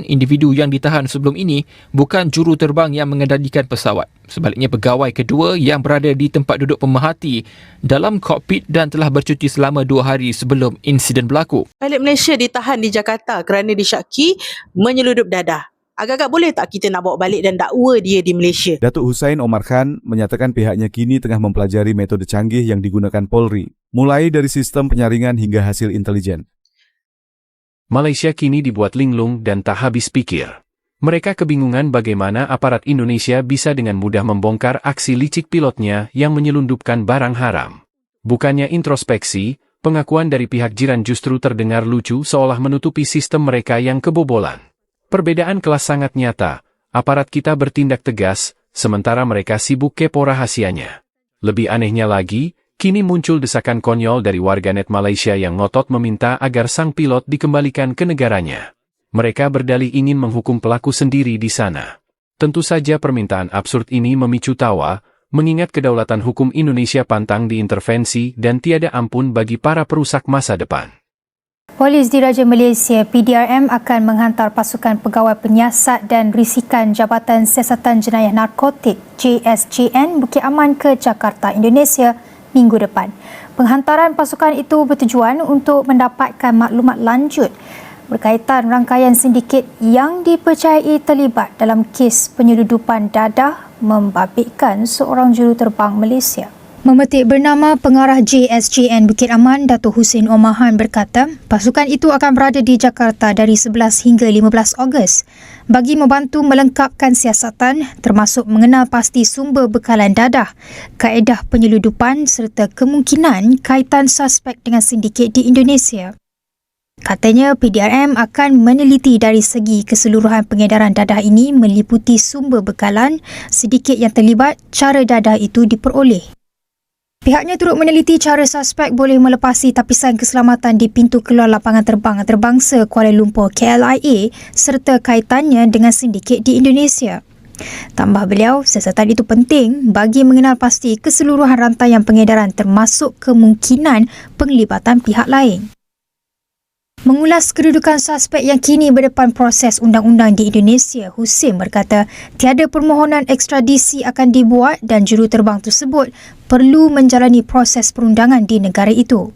Individu yang ditahan sebelum ini bukan juruterbang yang mengendalikan pesawat. Sebaliknya, pegawai kedua yang berada di tempat duduk pemerhati dalam kokpit dan telah bercuti selama 2 hari sebelum insiden berlaku. Pilot Malaysia ditahan di Jakarta kerana disyaki menyeludup dadah. Agak-agak boleh tak kita nak bawa balik dan dakwa dia di Malaysia? Datuk Hussein Omar Khan menyatakan pihaknya kini tengah mempelajari metode canggih yang digunakan Polri, mulai dari sistem penyaringan hingga hasil intelijen. Malaysia kini dibuat linglung dan tak habis pikir. Mereka kebingungan bagaimana aparat Indonesia bisa dengan mudah membongkar aksi licik pilotnya yang menyelundupkan barang haram. Bukannya introspeksi, pengakuan dari pihak jiran justru terdengar lucu seolah menutupi sistem mereka yang kebobolan. Perbedaan kelas sangat nyata, aparat kita bertindak tegas, sementara mereka sibuk kepo rahasianya. Lebih anehnya lagi, kini muncul desakan konyol dari warganet Malaysia yang ngotot meminta agar sang pilot dikembalikan ke negaranya. Mereka berdalih ingin menghukum pelaku sendiri di sana. Tentu saja permintaan absurd ini memicu tawa, mengingat kedaulatan hukum Indonesia pantang diintervensi dan tiada ampun bagi para perusak masa depan. Polis Diraja Malaysia PDRM akan menghantar pasukan pegawai penyiasat dan risikan Jabatan Siasatan Jenayah Narkotik JSJN Bukit Aman ke Jakarta, Indonesia minggu depan. Penghantaran pasukan itu bertujuan untuk mendapatkan maklumat lanjut berkaitan rangkaian sindiket yang dipercayai terlibat dalam kes penyeludupan dadah membabitkan seorang juruterbang Malaysia. Memetik bernama pengarah JSJN Bukit Aman, Datuk Hussein Omar Khan berkata, pasukan itu akan berada di Jakarta dari 11 hingga 15 Ogos bagi membantu melengkapkan siasatan termasuk mengenal pasti sumber bekalan dadah, kaedah penyeludupan serta kemungkinan kaitan suspek dengan sindiket di Indonesia. Katanya PDRM akan meneliti dari segi keseluruhan pengedaran dadah ini meliputi sumber bekalan, sindiket yang terlibat, cara dadah itu diperoleh. Pihaknya turut meneliti cara suspek boleh melepasi tapisan keselamatan di pintu keluar lapangan terbang antarabangsa Kuala Lumpur KLIA serta kaitannya dengan sindiket di Indonesia. Tambah beliau, siasatan itu penting bagi mengenal pasti keseluruhan rantaian pengedaran termasuk kemungkinan penglibatan pihak lain. Mengulas kedudukan suspek yang kini berdepan proses undang-undang di Indonesia, Hussein berkata tiada permohonan ekstradisi akan dibuat dan juruterbang tersebut perlu menjalani proses perundangan di negara itu.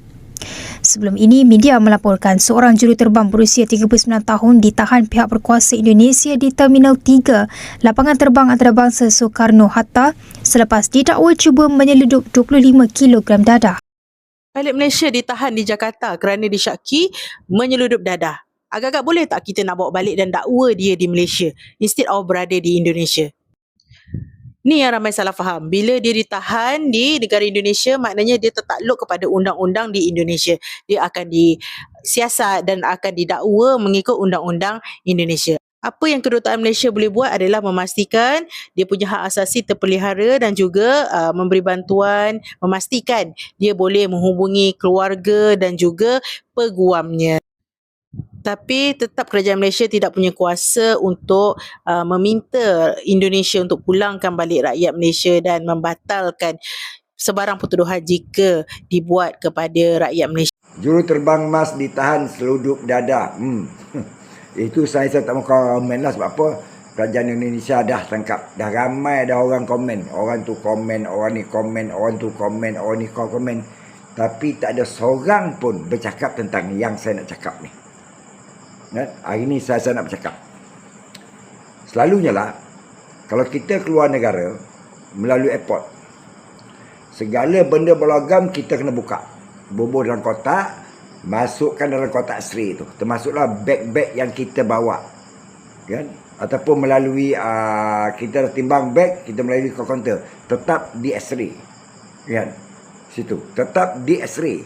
Sebelum ini, media melaporkan seorang juruterbang berusia 39 tahun ditahan pihak berkuasa Indonesia di Terminal 3, lapangan terbang antarabangsa Soekarno-Hatta selepas didakwa cuba menyeludup 25 kilogram dadah. Pilot Malaysia ditahan di Jakarta kerana disyaki menyeludup dadah. Agak-agak boleh tak kita nak bawa balik dan dakwa dia di Malaysia instead of berada di Indonesia? Ni yang ramai salah faham. Bila dia ditahan di negara Indonesia, maknanya dia tertakluk kepada undang-undang di Indonesia. Dia akan disiasat dan akan didakwa mengikut undang-undang Indonesia. Apa yang kedutaan Malaysia boleh buat adalah memastikan dia punya hak asasi terpelihara dan juga memberi bantuan, memastikan dia boleh menghubungi keluarga dan juga peguamnya. Tapi tetap kerajaan Malaysia tidak punya kuasa untuk meminta Indonesia untuk pulangkan balik rakyat Malaysia dan membatalkan sebarang pertuduhan jika dibuat kepada rakyat Malaysia. Juruterbang MAS ditahan seludup dadah. Itu saya tak mahu komen lah, sebab apa? Kerajaan Indonesia dah tangkap. Dah ramai dah orang komen. Orang tu komen, orang ni komen, orang tu komen, orang ni komen. Tapi tak ada seorang pun bercakap tentang yang saya nak cakap ni. Hari ni saya nak bercakap. Selalunya lah, kalau kita keluar negara melalui airport, segala benda berlogam kita kena buka. Bubur dalam kotak, masukkan dalam kotak X-ray tu. Termasuklah beg-beg yang kita bawa. Kan? Ataupun melalui kita timbang beg, kita melalui kaunter. Tetap di X-ray. Kan? Situ. Tetap di X-ray.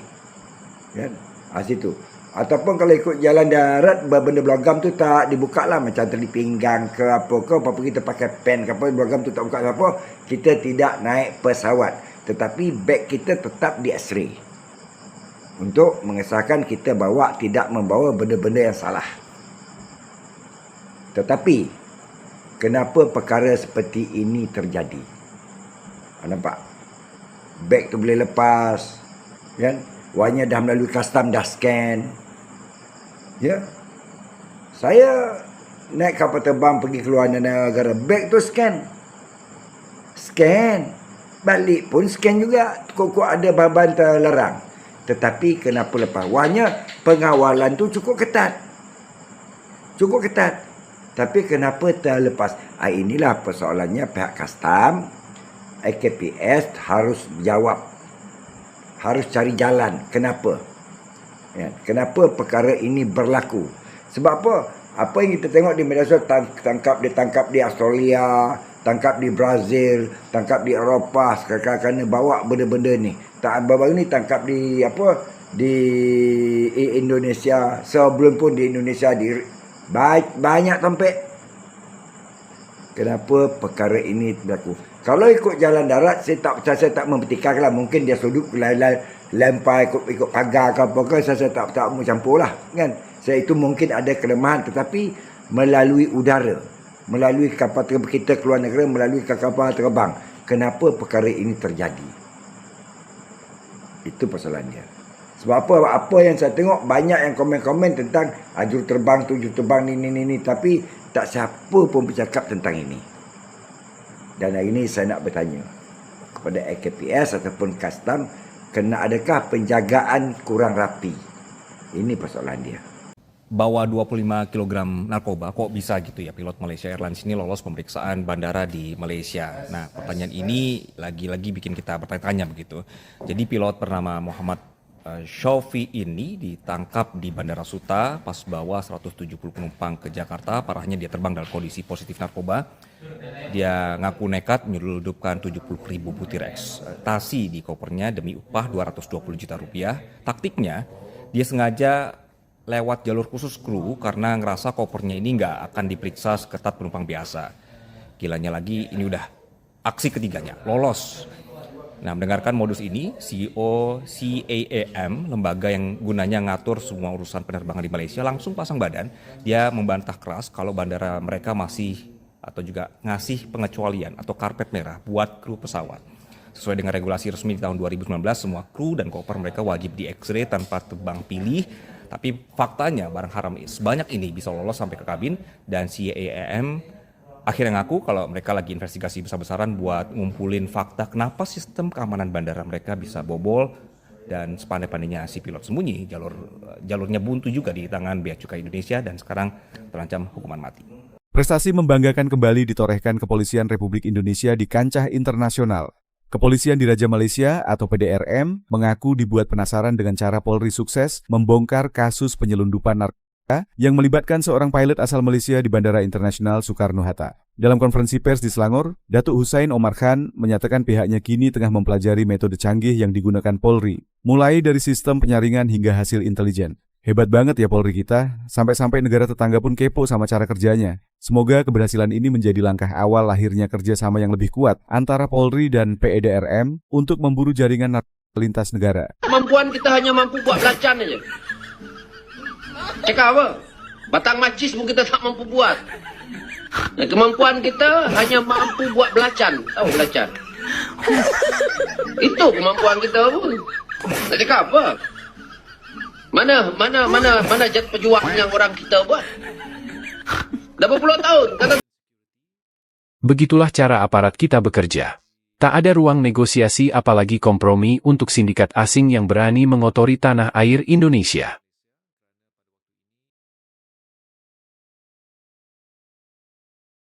Kan? Situ. Ataupun kalau ikut jalan darat, benda berlogam tu tak dibuka lah. Macam tali pinggang ke apa ke. Apa kita pakai pen ke apa. Berlogam tu tak buka ke apa. Kita tidak naik pesawat. Tetapi beg kita tetap di X-ray. Untuk mengesahkan kita bawa tidak membawa benda-benda yang salah. Tetapi kenapa perkara seperti ini terjadi? Nampak? Beg tu boleh lepas, kan? Wangnya dah melalui custom, dah scan. Ya. Saya naik kapal terbang pergi keluar negara, back tu scan. Balik pun scan juga, kok ada bahan terlarang. Tetapi kenapa lepas? Wahnya pengawalan tu cukup ketat. Tapi kenapa terlepas? Inilah persoalannya pihak kastam, AKPS harus jawab. Harus cari jalan. Kenapa? Kenapa perkara ini berlaku? Sebab apa? Apa yang kita tengok di media sosial, ditangkap di Australia, tangkap di Brazil, tangkap di Eropah, kerana bawa benda-benda ni. Baru ni tangkap di Indonesia, sebelum pun di Indonesia banyak tempat. Kenapa perkara ini berlaku? Kalau ikut jalan darat, saya tak mempertikaikanlah. Mungkin dia sudut lempar ikut pagar ke apa ke, saya tak mau campur lah, kan. Saya itu mungkin ada kelemahan, tetapi melalui udara, melalui kapal terbang kita keluar negara, melalui kapal terbang. Kenapa perkara ini terjadi? Itu persoalan dia. Sebab apa yang saya tengok, banyak yang komen-komen tentang juruterbang ni, tapi tak siapa pun bercakap tentang ini. Dan hari ini saya nak bertanya kepada AKPS ataupun kastam, kena adakah penjagaan kurang rapi? Ini persoalan dia. Bawa 25 kg narkoba, kok bisa gitu ya pilot Malaysia Airlines ini lolos pemeriksaan bandara di Malaysia. Nah, pertanyaan ini lagi-lagi bikin kita bertanya-tanya begitu. Jadi pilot bernama Muhammad Shaufi ini ditangkap di Bandara Suta pas bawa 170 penumpang ke Jakarta. Parahnya dia terbang dalam kondisi positif narkoba. Dia ngaku nekat menyelundupkan 70.000 butir ekstasi di kopernya demi upah 220 juta rupiah. Taktiknya, dia sengaja lewat jalur khusus kru karena ngerasa kopernya ini nggak akan diperiksa seketat penumpang biasa. Gilanya lagi, ini udah aksi ketiganya, lolos. Nah, mendengarkan modus ini, CEO CAAM, lembaga yang gunanya ngatur semua urusan penerbangan di Malaysia, langsung pasang badan. Dia membantah keras kalau bandara mereka masih atau juga ngasih pengecualian atau karpet merah buat kru pesawat. Sesuai dengan regulasi resmi di tahun 2019, semua kru dan koper mereka wajib di X-ray tanpa tebang pilih. Tapi faktanya barang haram sebanyak ini bisa lolos sampai ke kabin, dan CAAM akhirnya ngaku kalau mereka lagi investigasi besar-besaran buat ngumpulin fakta kenapa sistem keamanan bandara mereka bisa bobol, dan sepandai-pandainya si pilot sembunyi, jalurnya buntu juga di tangan Bea Cukai Indonesia dan sekarang terancam hukuman mati. Prestasi membanggakan kembali ditorehkan Kepolisian Republik Indonesia di kancah internasional. Kepolisian Diraja Malaysia atau PDRM mengaku dibuat penasaran dengan cara Polri sukses membongkar kasus penyelundupan narkoba yang melibatkan seorang pilot asal Malaysia di Bandara Internasional Soekarno-Hatta. Dalam konferensi pers di Selangor, Datuk Hussein Omar Khan menyatakan pihaknya kini tengah mempelajari metode canggih yang digunakan Polri, mulai dari sistem penyaringan hingga hasil intelijen. Hebat banget ya Polri kita, sampai-sampai negara tetangga pun kepo sama cara kerjanya. Semoga keberhasilan ini menjadi langkah awal lahirnya kerjasama yang lebih kuat antara Polri dan PDRM untuk memburu jaringan narkoba lintas negara. Kemampuan kita hanya mampu buat belacan aja. Cakap apa? Batang macis pun kita tak mampu buat. Nah, kemampuan kita hanya mampu buat belacan. Tahu belacan? Itu kemampuan kita pun. Nak cakap apa? Mana jat pejuang yang orang kita buat? Dah berpuluh tahun. Begitulah cara aparat kita bekerja. Tak ada ruang negosiasi apalagi kompromi untuk sindikat asing yang berani mengotori tanah air Indonesia.